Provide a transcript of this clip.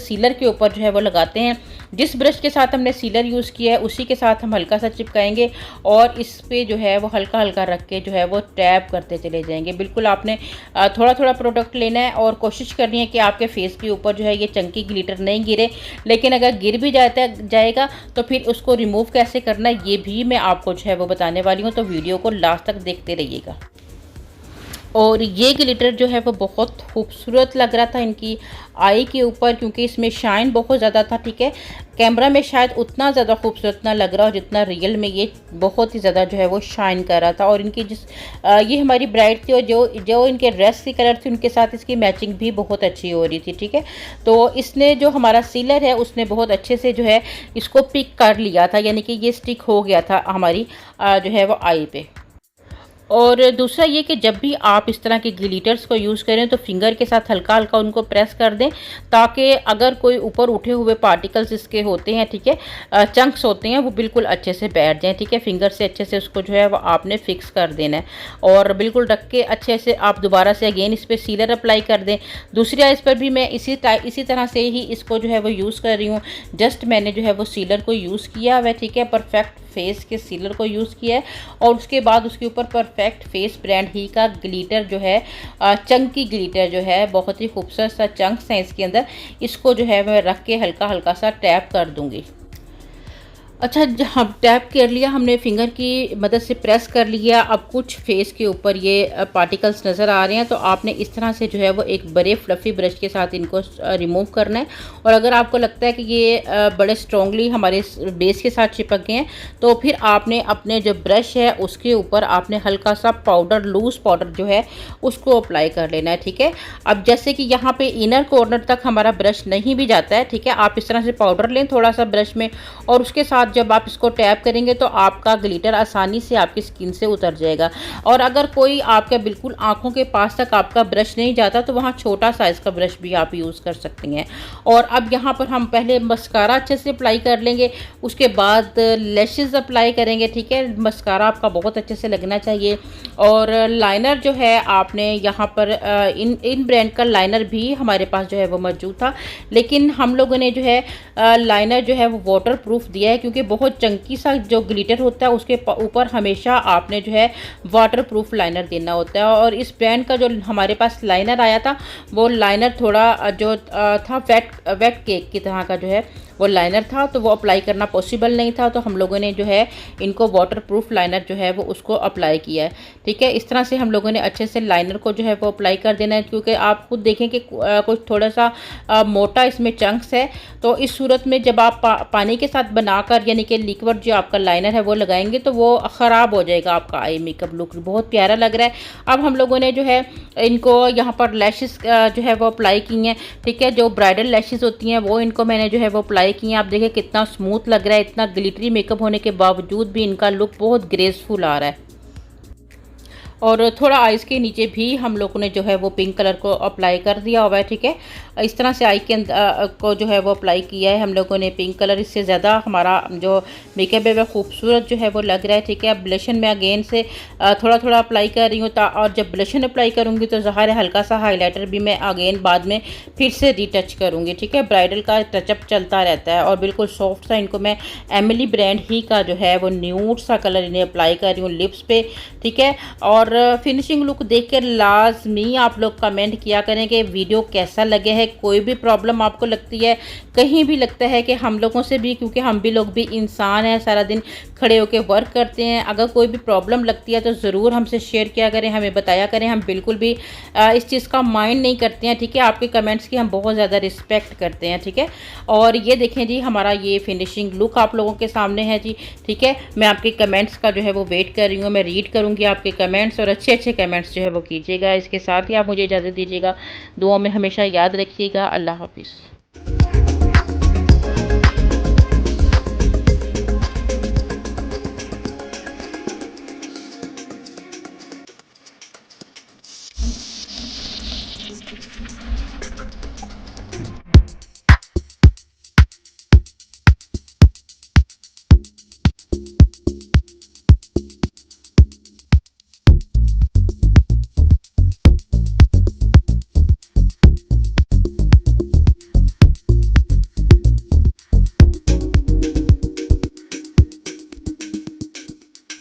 Sealer के ऊपर जो है वो लगाते हैं। जिस ब्रश के साथ हमने सीलर यूज़ किया है उसी के साथ हम हल्का सा चिपकाएंगे और इस पे जो है वो हल्का हल्का रख के जो है वो टैप करते चले जाएंगे। बिल्कुल आपने थोड़ा थोड़ा प्रोडक्ट लेना है और कोशिश करनी है कि आपके फेस के ऊपर जो है ये चंकी ग्लिटर नहीं गिरे। लेकिन अगर गिर भी जाएगा तो फिर उसको रिमूव कैसे करना है ये भी मैं आपको जो है वो बताने वाली हूँ, तो वीडियो को लास्ट तक देखते रहिएगा। और ये ग्लिटर जो है वो बहुत खूबसूरत लग रहा था इनकी आई के ऊपर, क्योंकि इसमें शाइन बहुत ज़्यादा था। ठीक है, कैमरा में शायद उतना ज़्यादा खूबसूरत ना लग रहा हो जितना रियल में ये बहुत ही ज़्यादा जो है वो शाइन कर रहा था। और इनकी ये हमारी ब्राइड थी और जो इनके ड्रेस की कलर थी उनके साथ इसकी मैचिंग भी बहुत अच्छी हो रही थी। ठीक है, तो इसने जो हमारा सीलर है उसने बहुत अच्छे से जो है इसको पिक कर लिया था, यानी कि ये स्टिक हो गया था हमारी जो है वो आई पे। और दूसरा ये कि जब भी आप इस तरह के ग्लिटर्स को यूज़ करें तो फिंगर के साथ हल्का हल्का उनको प्रेस कर दें, ताकि अगर कोई ऊपर उठे हुए पार्टिकल्स इसके होते हैं, ठीक है, चंक्स होते हैं, वो बिल्कुल अच्छे से बैठ जाएं। ठीक है, फिंगर से अच्छे से उसको जो है वो आपने फिक्स कर देना है और बिल्कुल रख के अच्छे से आप दोबारा से अगेन इस पर सीलर अप्लाई कर दें। दूसरी आइज़ पर भी मैं इसी तरह से ही इसको जो है वो यूज़ कर रही हूँ। जस्ट मैंने जो है वो सीलर को यूज़ किया हुआ है। ठीक है, परफेक्ट फेस के सीलर को यूज़ किया है और उसके बाद उसके ऊपर परफेक्ट फेस ब्रांड ही का ग्लिटर जो है चंकी ग्लिटर जो है, बहुत ही खूबसूरत सा चंक्स हैं इसके अंदर, इसको जो है मैं रख के हल्का हल्का सा टैप कर दूंगी। अच्छा, हम टैप कर लिया, हमने फिंगर की मदद से प्रेस कर लिया। अब कुछ फेस के ऊपर ये पार्टिकल्स नज़र आ रहे हैं, तो आपने इस तरह से जो है वो एक बड़े फ्लफ़ी ब्रश के साथ इनको रिमूव करना है। और अगर आपको लगता है कि ये बड़े स्ट्रॉन्गली हमारे बेस के साथ चिपक गए हैं, तो फिर आपने अपने जो ब्रश है उसके ऊपर आपने हल्का सा पाउडर, लूज़ पाउडर जो है उसको अप्लाई कर लेना है। ठीक है, अब जैसे कि यहाँ पे इनर कॉर्नर तक हमारा ब्रश नहीं भी जाता है, ठीक है, आप इस तरह से पाउडर लें थोड़ा सा ब्रश में और उसके साथ जब आप इसको टैप करेंगे तो आपका ग्लिटर आसानी से आपकी स्किन से उतर जाएगा। और अगर कोई आपका बिल्कुल आंखों के पास तक आपका ब्रश नहीं जाता तो वहाँ छोटा साइज़ का ब्रश भी आप यूज़ कर सकती हैं। और अब यहाँ पर हम पहले मस्कारा अच्छे से अप्लाई कर लेंगे, उसके बाद लैशेस अप्लाई करेंगे। ठीक है, मस्कारा आपका बहुत अच्छे से लगना चाहिए। और लाइनर जो है आपने यहाँ पर इन ब्रांड का लाइनर भी हमारे पास जो है वो मौजूद था, लेकिन हम लोगों ने जो है लाइनर जो है वो वाटर प्रूफ दिया है, क्योंकि बहुत चंकी सा जो ग्लिटर होता है उसके ऊपर हमेशा आपने जो है वाटर प्रूफ लाइनर देना होता है। और इस ब्रांड का जो हमारे पास लाइनर आया था वो लाइनर थोड़ा जो था वेट केक की तरह का जो है वो लाइनर था, तो वो अप्लाई करना पॉसिबल नहीं था, तो हम लोगों ने जो है इनको वाटर प्रूफ लाइनर जो है वो उसको अप्लाई किया है। ठीक है, इस तरह से हम लोगों ने अच्छे से लाइनर को जो है वो अप्लाई कर देना है, क्योंकि आप खुद देखें कि कुछ थोड़ा सा मोटा इसमें चंक्स है। तो इस सूरत में जब आप पानी के साथ बनाकर, यानी कि लिक्विड जो आपका लाइनर है वो लगाएंगे तो वो ख़राब हो जाएगा आपका आई मेकअप लुक, बहुत प्यारा लग रहा है। अब हम लोगों ने जो है इनको यहाँ पर लैशेस जो है वो अप्लाई की हैं। ठीक है, जो ब्राइडल लैशेस होती हैं वो इनको मैंने जो है वो अप्लाई की हैं। आप देखें कितना स्मूथ लग रहा है, इतना ग्लिटरी मेकअप होने के बावजूद भी इनका लुक बहुत ग्रेसफुल आ रहा है। और थोड़ा आइज़ के नीचे भी हम लोगों ने जो है वो पिंक कलर को अप्लाई कर दिया हुआ है। ठीक है, इस तरह से आई के को जो है वो अप्लाई किया है हम लोगों ने पिंक कलर, इससे ज़्यादा हमारा जो मेकअप है वह खूबसूरत जो है वो लग रहा है। ठीक है, अब ब्लशन में अगेन से थोड़ा थोड़ा अप्लाई कर रही हूँ, और जब ब्लशन अप्लाई करूँगी तो ज़ाहिर है हल्का सा हाईलाइटर भी मैं अगेन बाद में फिर से रीटच करूँगी। ठीक है, ब्राइडल का टचअप चलता रहता है। और बिल्कुल सॉफ्ट सा इनको मैं एमिली ब्रांड ही का जो है वो न्यूड सा कलर इन्हें अप्लाई कर रही हूँ लिप्स पे। ठीक है, और फिनिशिंग लुक देखकर लाजमी आप लोग कमेंट किया करें कि वीडियो कैसा लगे है। कोई भी प्रॉब्लम आपको लगती है, कहीं भी लगता है कि हम लोगों से भी, क्योंकि हम भी लोग भी इंसान हैं, सारा दिन खड़े होकर वर्क करते हैं, अगर कोई भी प्रॉब्लम लगती है तो ज़रूर हमसे शेयर किया करें, हमें बताया करें। हम बिल्कुल भी इस चीज़ का माइंड नहीं करते हैं। ठीक है, आपके कमेंट्स की हम बहुत ज़्यादा रिस्पेक्ट करते हैं। ठीक है, और ये देखें जी हमारा ये फिनिशिंग लुक आप लोगों के सामने है जी। ठीक है, मैं आपके कमेंट्स का जो है वो वेट कर रही हूँ, मैं रीड करूँगी आपके कमेंट्स, और अच्छे अच्छे कमेंट्स जो है वो कीजिएगा। इसके साथ ही आप मुझे इजाज़त दीजिएगा, दुआ में हमेशा याद रखिएगा। अल्लाह हाफिज़।